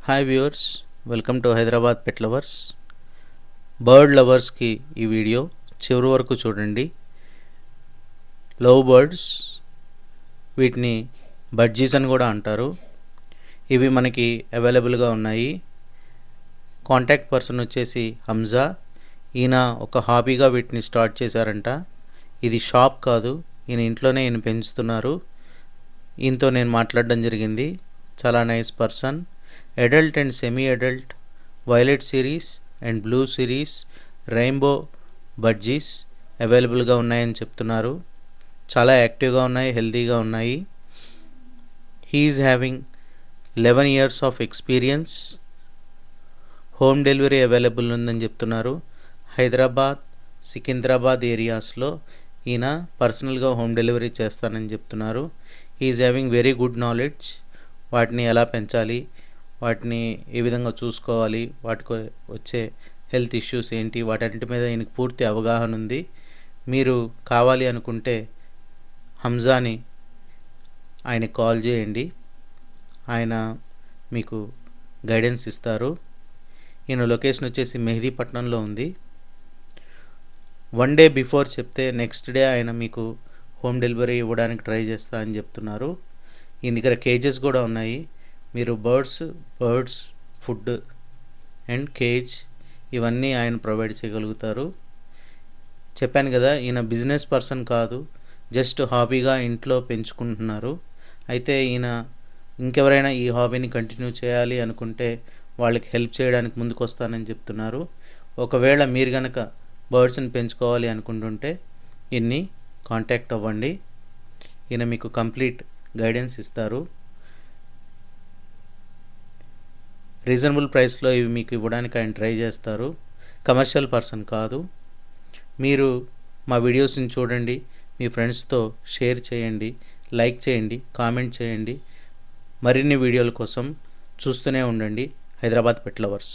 Hi viewers, welcome to Hyderabad pet lovers. Bird లవర్స్కి ఈ వీడియో చివరి వరకు చూడండి. లవ్ బర్డ్స్, వీటిని బడ్జీస్ అని కూడా అంటారు. ఇవి మనకి అవైలబుల్గా ఉన్నాయి. కాంటాక్ట్ పర్సన్ వచ్చేసి హంజా. ఈయన ఒక హాబీగా వీటిని స్టార్ట్ చేశారంట. ఇది షాప్ కాదు, ఈయన ఇంట్లోనే ఈయన పెంచుతున్నారు. ఈయనతో నేను మాట్లాడడం జరిగింది. చాలా nice person. Adult and semi adult, violet series and blue series, rainbow budgies అవైలబుల్గా ఉన్నాయని చెప్తున్నారు. చాలా యాక్టివ్గా ఉన్నాయి, హెల్తీగా ఉన్నాయి. He is having 11 years of experience. Home delivery available ఉందని చెప్తున్నారు. హైదరాబాద్, సికింద్రాబాద్ ఏరియాస్లో ఈయన పర్సనల్గా హోమ్ డెలివరీ చేస్తానని చెప్తున్నారు. He is having very good knowledge. వాటిని ఎలా పెంచాలి, వాటిని ఏ విధంగా చూసుకోవాలి, వాటికి వచ్చే హెల్త్ ఇష్యూస్ ఏంటి, వాటన్నిటి మీద ఈయనకు పూర్తి అవగాహన ఉంది. మీరు కావాలి అనుకుంటే హంజాని ఆయనకి కాల్ చేయండి, ఆయన మీకు గైడెన్స్ ఇస్తారు. ఈయన లొకేషన్ వచ్చేసి మెహదీపట్నంలో ఉంది. 1 day బిఫోర్ చెప్తే నెక్స్ట్ డే ఆయన మీకు హోమ్ డెలివరీ ఇవ్వడానికి ట్రై చేస్తా అని చెప్తున్నారు. ఈ దగ్గర కేజెస్ కూడా ఉన్నాయి. మీరు బర్డ్స్ ఫుడ్ అండ్ కేజ్ ఇవన్నీ ఆయన ప్రొవైడ్ చేయగలుగుతారు. చెప్పాను కదా, ఈయన బిజినెస్ పర్సన్ కాదు, జస్ట్ హాబీగా ఇంట్లో పెంచుకుంటున్నారు. అయితే ఈయన ఇంకెవరైనా ఈ హాబీని కంటిన్యూ చేయాలి అనుకుంటే వాళ్ళకి హెల్ప్ చేయడానికి ముందుకు వస్తానని చెప్తున్నారు. ఒకవేళ మీరు కనుక బర్డ్స్ని పెంచుకోవాలి అనుకుంటుంటే ఈయన్ని కాంటాక్ట్ అవ్వండి. ఈయన మీకు కంప్లీట్ గైడెన్స్ ఇస్తారు. రీజనబుల్ ప్రైస్లో ఇవి మీకు ఇవ్వడానికి ఆయన ట్రై చేస్తారు. కమర్షియల్ పర్సన్ కాదు. మీరు మా వీడియోస్ని చూడండి, మీ ఫ్రెండ్స్తో షేర్ చేయండి, లైక్ చేయండి, కామెంట్ చేయండి. మరిన్ని వీడియోల కోసం చూస్తూనే ఉండండి హైదరాబాద్ పెట్ లవర్స్.